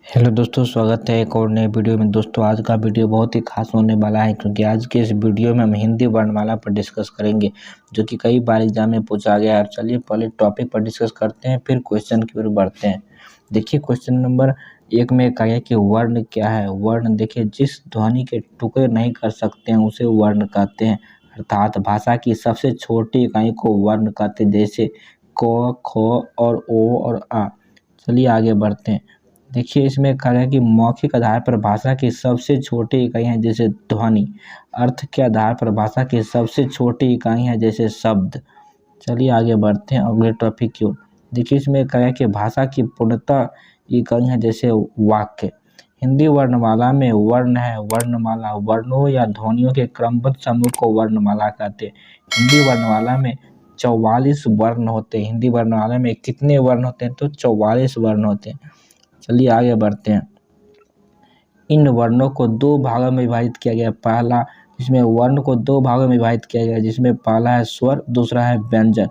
Hello दोस्तों, स्वागत है एक और नए वीडियो में। दोस्तों आज का वीडियो बहुत ही खास होने वाला है क्योंकि आज के इस वीडियो में हम हिंदी वर्णमाला पर डिस्कस करेंगे जो कि कई बार एग्जाम में पूछा गया है। चलिए पहले टॉपिक पर डिस्कस करते हैं, फिर क्वेश्चन की ओर बढ़ते हैं। देखिए क्वेश्चन नंबर 1 में कहा है कि वर्ण क्या है। वर्ण देखिए, जिस ध्वनि के टुकड़े नहीं कर सकते हैं उसे वर्ण कहते हैं, अर्थात भाषा की सबसे छोटी इकाई को वर्ण कहते हैं, जैसे क, ख और ओ और आ। चलिए आगे बढ़ते हैं। देखिए इसमें कहा गया कि मौखिक आधार पर भाषा की सबसे छोटी इकाई है जैसे ध्वनि, अर्थ के आधार पर भाषा की सबसे छोटी इकाई है जैसे शब्द। चलिए आगे बढ़ते हैं अगले टॉपिक की ओर। देखिए इसमें कहा गया कि भाषा की पूर्णतः इकाई है जैसे वाक्य। हिंदी वर्णमाला में वर्ण है वर्णमाला, वर्णों या ध्वनियों के क्रमबद्ध समूह को वर्णमाला कहते हैं। हिंदी वर्णमाला में 44 वर्ण होते हैं। हिंदी वर्णमाला में कितने वर्ण होते हैं? तो 44 वर्ण होते हैं। चलिए आगे बढ़ते हैं। इन वर्णों को दो भागों में विभाजित किया गया। पहला, इसमें वर्ण को दो भागों में विभाजित किया गया, जिसमें पहला है स्वर, दूसरा है व्यंजन।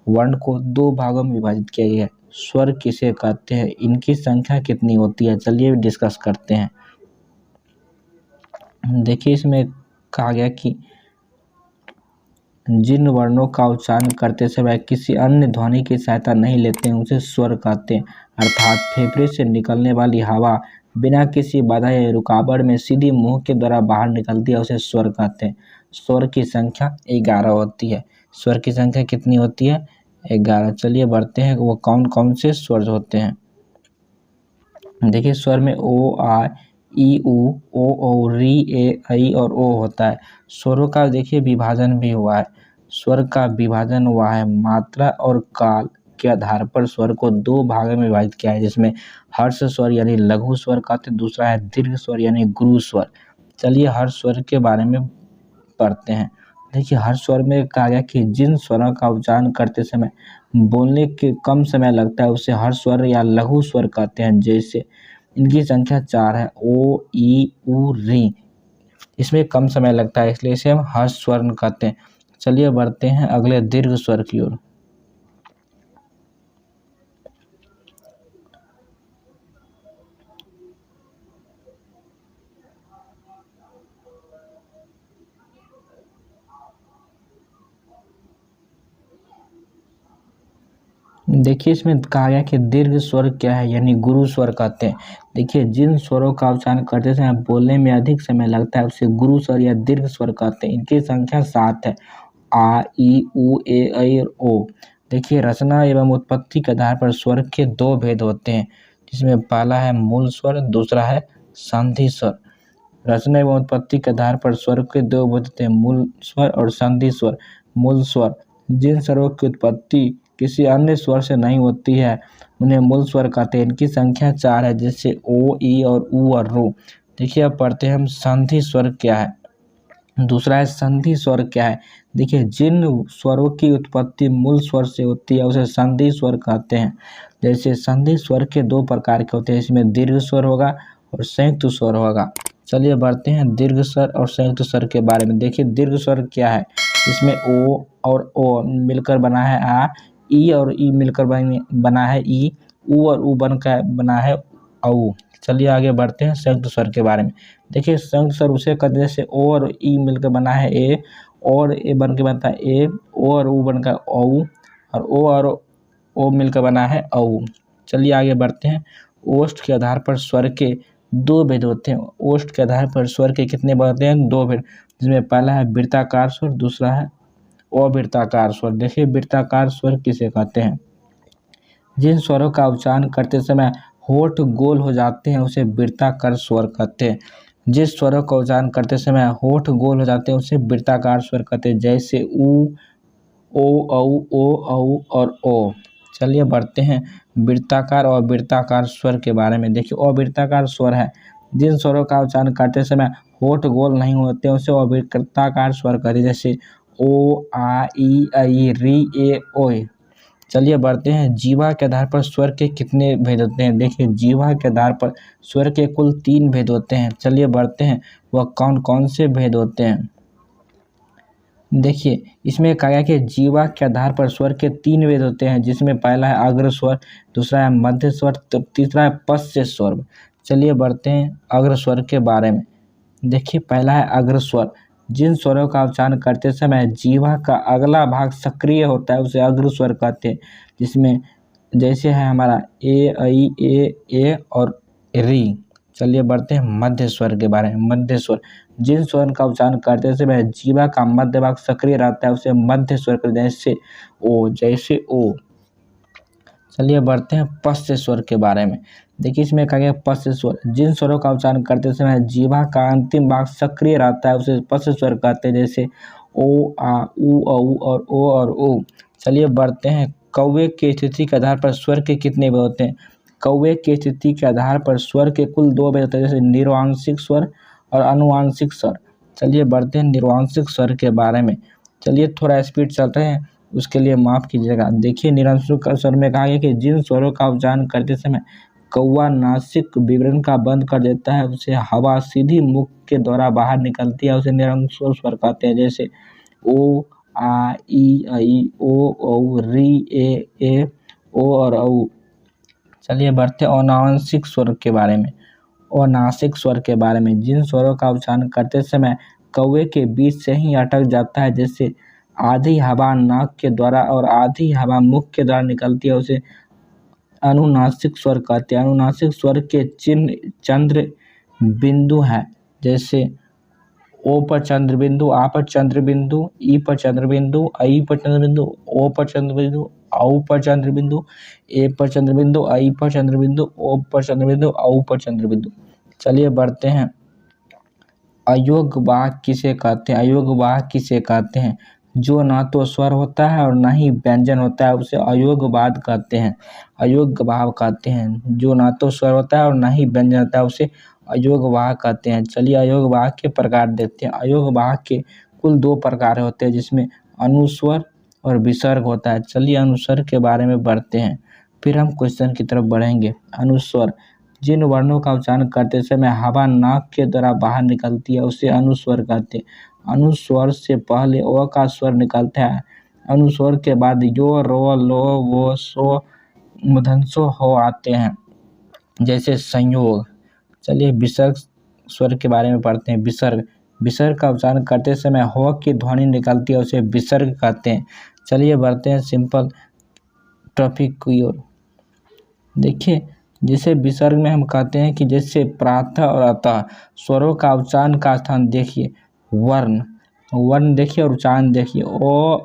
वर्ण को दो भागों में विभाजित किया गया है। स्वर किसे कहते हैं? इनकी संख्या कितनी होती है? चलिए डिस्कस करते हैं। देखिए इसमें कहा गया कि जिन वर्णों का उच्चारण करते समय किसी अन्य ध्वनि की सहायता नहीं लेते हैं उसे स्वर कहते हैं, अर्थात फेफड़े से निकलने वाली हवा बिना किसी बाधा या रुकावट में सीधी मुंह के द्वारा बाहर निकलती है उसे स्वर कहते हैं। स्वर की संख्या 11 होती है। स्वर की संख्या कितनी होती है? 11। चलिए बढ़ते हैं, वो कौन कौन से स्वर होते हैं। देखिए स्वर में ओ, आ, ई, उ, ओ, री, ए, ऐ और ओ होता है। स्वरों का देखिए विभाजन भी हुआ है। स्वर का विभाजन हुआ है मात्रा और काल के आधार पर। स्वर को दो भागों में विभाजित किया है, जिसमें हर्ष स्वर यानी लघु स्वर कहते हैं, दूसरा है दीर्घ स्वर यानी गुरु स्वर। चलिए हर्ष स्वर के बारे में पढ़ते हैं। देखिए हर्ष स्वर में कहा गया कि जिन स्वरों का उच्चारण करते समय बोलने के कम समय लगता है उसे हर्ष स्वर या लघु स्वर कहते हैं। जैसे इनकी संख्या 4 है, ओ, ई, उ, री। इसमें कम समय लगता है इसलिए इसे हम हर्ष स्वर कहते हैं। चलिए बढ़ते हैं अगले दीर्घ स्वर की ओर। देखिए इसमें कहा गया कि दीर्घ स्वर क्या है, यानी गुरु स्वर कहते हैं। देखिए जिन स्वरों का उच्चारण करते समय बोलने में अधिक समय लगता है उसे गुरु स्वर या दीर्घ स्वर कहते हैं। इनकी संख्या 7 है, आ, ई, उ, ए, ऐ और ओ। देखिए रचना एवं उत्पत्ति के आधार पर स्वर के दो भेद होते हैं, जिसमें पहला है मूल स्वर, दूसरा है संधि स्वर। रचना एवं उत्पत्ति के आधार पर स्वर के दो भेद होते हैं, मूल स्वर और संधि स्वर। मूल स्वर, जिन स्वरों की उत्पत्ति किसी अन्य स्वर से नहीं होती है उन्हें मूल स्वर कहते हैं। इनकी संख्या 4 है, जैसे ओ, ई और उ और रू। देखिए अब पढ़ते हैं हम संधि स्वर क्या है। दूसरा है संधि स्वर क्या है। देखिए जिन स्वरों की उत्पत्ति मूल स्वर से होती है उसे संधि स्वर कहते हैं। जैसे संधि स्वर के दो प्रकार के होते हैं, इसमें दीर्घ स्वर होगा और संयुक्त स्वर होगा। चलिए बढ़ते हैं दीर्घ स्वर और संयुक्त स्वर के बारे में। देखिए दीर्घ स्वर क्या है। इसमें ओ और ओ मिलकर बना है आ, ई और ई मिलकर बना है ई, उ और उ बनकर बना है औ। चलिए आगे बढ़ते हैं संयुक्त स्वर के बारे में। देखिए संयुक्त स्वर उसे कहते हैं जैसे ओ और ई मिलकर बना है ए, और ए बन के बनता है ए, ओ और उ बनकर औ, और ओ और ओ मिलकर बना है औ। चलिए आगे बढ़ते हैं। ओष्ठ के आधार पर स्वर के दो भेद होते हैं। ओष्ठ के आधार पर स्वर के कितने भेद होते हैं? दो भेद, जिसमें पहला है वृत्ताकार स्वर, दूसरा है अवृत्ताकार स्वर। देखिए वृत्ताकार स्वर किसे कहते हैं? जिन स्वरों का उच्चारण करते समय होठ गोल हो जाते हैं उसे वृत्ताकार स्वर कहते हैं। जिस स्वरों का उच्चारण करते समय होठ गोल हो जाते हैं उसे वृत्ताकार स्वर कहते हैं, जैसे उ, ओ, औ और ओ। चलिए बढ़ते हैं वृत्ताकार और अवृत्ताकार स्वर के बारे में। देखिए अवृत्ताकार स्वर है जिन स्वरों का उच्चारण करते समय होठ गोल नहीं होते उसे अवृत्ताकार स्वर कहते हैं, जैसे ओ, आ, ई, ऐ, री, ए, ओय। चलिए बढ़ते हैं जीवा के आधार पर स्वर के कितने भेद होते हैं। देखिए जीवा के आधार पर स्वर के कुल 3 भेद होते हैं। चलिए बढ़ते हैं, वह कौन कौन से भेद होते हैं। देखिए इसमें कहा गया कि जीवा के आधार पर स्वर के 3 भेद होते हैं, जिसमें पहला है अग्र स्वर, दूसरा है मध्य स्वर, तीसरा है पश्च स्वर। चलिए बढ़ते हैं अग्र स्वर के बारे में। देखिए पहला है अग्र स्वर। जिन स्वरों का उच्चारण करते समय जीवा का अगला भाग सक्रिय होता है उसे अग्र स्वर कहते हैं। जिसमें जैसे है हमारा ए, ऐ, ए और री। चलिए बढ़ते हैं मध्य स्वर के बारे में। मध्य स्वर, जिन स्वर का उच्चारण करते समय जीवा का मध्य भाग सक्रिय रहता है उसे मध्य स्वर कहते हैं। जैसे ओ। चलिए बढ़ते हैं पश्च स्वर के बारे में। देखिए इसमें कहा गया पश्च स्वर, जिन स्वरों का उच्चारण करते समय जीवा का अंतिम भाग सक्रिय रहता है उसे पश्च स्वर कहते हैं। जैसे ओ, आ, उ, औ और ओ और ओ। चलिए बढ़ते हैं कौवे की स्थिति के आधार पर स्वर के कितने भेद होते हैं। कौवे की स्थिति के आधार पर स्वर के कुल 2 भेद होते हैं, जैसे निर्वांशिक स्वर और अनुवांशिक स्वर। चलिए बढ़ते हैं निर्वांशिक स्वर के बारे में। चलिए थोड़ा स्पीड चल रहे हैं, उसके लिए माफ़ कीजिएगा। देखिए निर्वांशिक स्वर में कहा गया कि जिन स्वरों का उच्चारण करते समय कौवा नासिक विवरण का बंद कर देता है उसे हवा सीधी मुख के द्वारा बाहर निकलती है उसे निर्वांशिक स्वर कहते हैं। जैसे ओ, आ, ई, ऐ, ओ, औ, री, ए, ओ और औ। चलिए बढ़ते हैं अनावंशिक स्वर के बारे में। अनासिक स्वर के बारे में, जिन स्वरों का उच्चारण करते समय कौवे के बीच से ही अटक जाता है, जैसे आधी हवा नाक के द्वारा और आधी हवा मुख के द्वारा निकलती है उसे अनुनासिक स्वर कहते हैं। अनुनासिक स्वर के चिन्ह चंद्र बिंदु है, जैसे ओ पर चंद्र बिंदु, आ पर चंद्र बिंदु, ई पर चंद्र बिंदु, ऐ पर चंद्र बिंदु, ओ पर चंद्र बिंदु, औ पर चंद्र बिंदु, ए पर चंद्र बिंदु, ऐ पर चंद्र बिंदु, ओ पर चंद्र बिंदु, औ पर चंद्र बिंदु। चलिए बढ़ते हैं अयोग वाहक किसे कहते हैं। अयोग वाहक किसे कहते हैं, जो ना तो स्वर होता है और ना ही व्यंजन होता है उसे अयोग वाहक कहते हैं। अयोग वाहक कहते हैं, जो ना तो स्वर होता है और ना ही व्यंजन होता है उसे अयोग वाहक कहते हैं। चलिए अयोग वाहक के प्रकार देखते हैं। अयोग वाहक के कुल 2 प्रकार होते हैं, जिसमें अनुस्वर और विसर्ग होता है। चलिए अनुस्वर के बारे में बढ़ते हैं, फिर हम क्वेश्चन की तरफ बढ़ेंगे। अनुस्वर, जिन वर्णों का उच्चारण करते समय हवा नाक के द्वारा बाहर निकलती है उसे अनुस्वर कहते हैं। अनुस्वर से पहले ओ का स्वर निकलता है। अनुस्वर के बाद यो, रो, लो, वो, सो, मूर्धन्य हो आते हैं, जैसे संयोग। चलिए विसर्ग स्वर के बारे में पढ़ते हैं। विसर्ग, विसर्ग का उच्चारण करते समय हो की ध्वनि निकलती है उसे विसर्ग कहते हैं। चलिए बढ़ते हैं सिंपल टॉपिक की ओर। देखिए जैसे विसर्ग में हम कहते हैं कि जैसे प्रातः और अतः स्वरों का उच्चारण का स्थान देखिए। वर्ण देखिए और उच्चारण देखिए। ओ,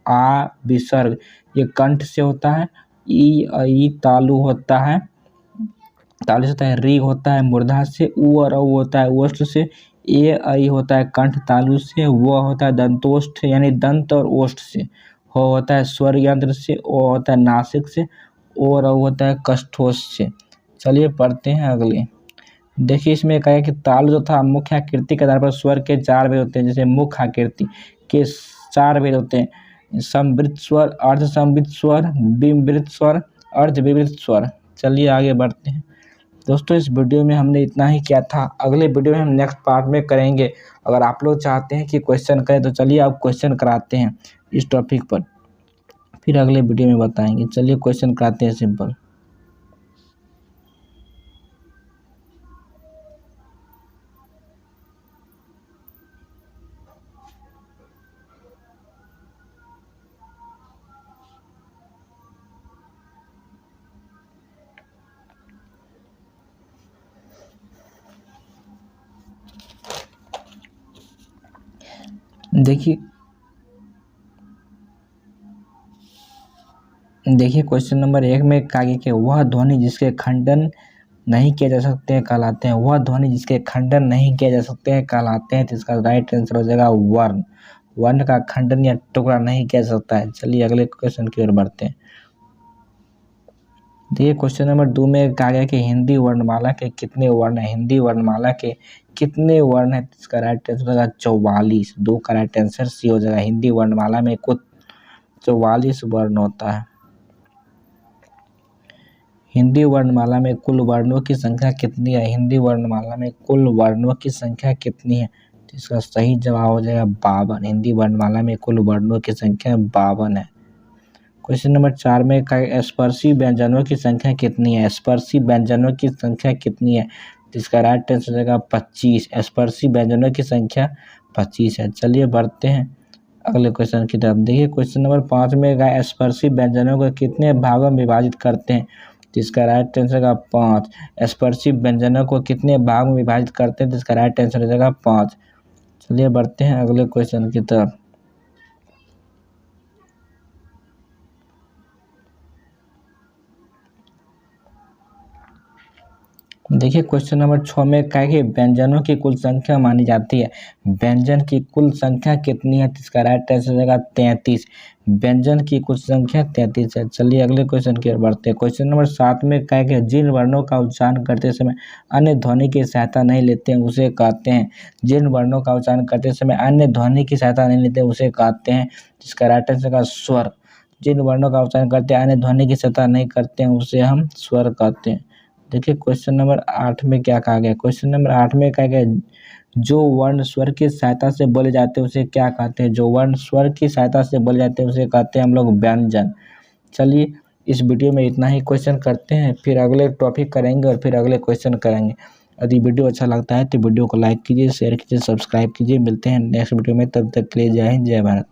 आ विसर्ग ये कंठ से होता है। ई, ऐ तालु होता है, तालु से होता है। री होता है मूर्धा से। उ और औ होता है ओष्ठ से। ए, ऐ होता है कंठ तालु से। वो होता है दंतोष्ठ यानी दंत और ओष्ठ से। हो होता है स्वर यंत्र से। ओ होता है नासिक से। और होता है कष्ठोष से। चलिए पढ़ते हैं अगले। देखिए इसमें कहा है कि ताल जो था मुख्य आकृति के आधार पर स्वर के 4 भेद होते हैं। जैसे मुख्य आकृति के 4 भेद होते हैं, समवृत स्वर, अर्ध समवृत स्वर, विमृत स्वर, अर्ध विवृत स्वर। चलिए आगे बढ़ते हैं। दोस्तों इस वीडियो में हमने इतना ही किया था, अगले वीडियो में हम नेक्स्ट पार्ट में करेंगे। अगर आप लोग चाहते हैं कि क्वेश्चन करें तो चलिए आप क्वेश्चन कराते हैं इस टॉपिक पर, फिर अगले वीडियो में बताएंगे। चलिए क्वेश्चन कराते हैं सिंपल। देखिए क्वेश्चन नंबर 1 में कहा गया कि वह ध्वनि जिसके खंडन नहीं किए जा सकते हैं कहलाते हैं। वह ध्वनि जिसके खंडन नहीं किए जा सकते हैं कहलाते हैं। तो इसका राइट आंसर हो जाएगा वर्ण। वर्ण का खंडन या टुकड़ा नहीं किया जा सकता है। चलिए अगले क्वेश्चन की ओर बढ़ते हैं। देखिए क्वेश्चन नंबर 2 में कहा गया कि हिंदी वर्णमाला के कितने वर्ण है। हिंदी वर्णमाला के कितने वर्ण है, इसका राइट आंसर हो जाएगा 44। 2 का राइट आंसर सी हो जाएगा। हिंदी वर्णमाला में कुल 44 वर्ण होता है। हिंदी वर्णमाला में कुल वर्णों की संख्या कितनी है। हिंदी वर्णमाला में कुल वर्णों की संख्या कितनी है, तो इसका सही जवाब हो जाएगा 52। हिंदी वर्णमाला में कुल वर्णों की संख्या 52 है। क्वेश्चन नंबर 4 में स्पर्शी व्यंजनों की संख्या कितनी है। स्पर्शी व्यंजनों की संख्या कितनी है, तो इसका राइट आंसर हो जाएगा 25। स्पर्शी व्यंजनों की संख्या 25 है। चलिए बढ़ते हैं अगले क्वेश्चन की तरफ। देखिए क्वेश्चन नंबर 5 में स्पर्शी व्यंजनों को कितने भागों में विभाजित करते हैं? तो इसका राइट आंसर का 5। स्पर्शी व्यंजनों को कितने भाग में विभाजित करते हैं? तो इसका राइट आंसर हो जाएगा 5। चलिए बढ़ते हैं अगले क्वेश्चन की तरफ। देखिए क्वेश्चन नंबर 6 में क्या है कि व्यंजनों की कुल संख्या मानी जाती है। व्यंजन की कुल संख्या कितनी है? तो इसका राइट आंसर हो जाएगा 33। व्यंजन की कुल संख्या 33 है। चलिए अगले क्वेश्चन की ओर बढ़ते हैं। क्वेश्चन नंबर 7 में क्या है कि जिन वर्णों का उच्चारण करते समय अन्य ध्वनि की सहायता नहीं लेते हैं उसे कहते हैं। जिन वर्णों का उच्चारण करते समय अन्य ध्वनि की सहायता नहीं लेते उसे कहते हैं। इसका राइट आंसर का स्वर। जिन वर्णों का उच्चारण करते हैं अन्य ध्वनि की सहायता नहीं करते हैं उसे हम स्वर कहते हैं। देखिए क्वेश्चन नंबर 8 में क्या कहा गया। क्वेश्चन नंबर 8 में कहा गया जो वर्ण स्वर की सहायता से बोले जाते हैं उसे क्या कहते हैं? जो वर्ण स्वर की सहायता से बोले जाते हैं उसे कहते हैं हम लोग व्यंजन। चलिए इस वीडियो में इतना ही क्वेश्चन करते हैं, फिर अगले टॉपिक करेंगे और फिर अगले क्वेश्चन करेंगे। यदि वीडियो अच्छा लगता है तो वीडियो को लाइक कीजिए, शेयर कीजिए, सब्सक्राइब कीजिए। मिलते हैं नेक्स्ट वीडियो में, तब तक के लिए जय हिंद जय भारत।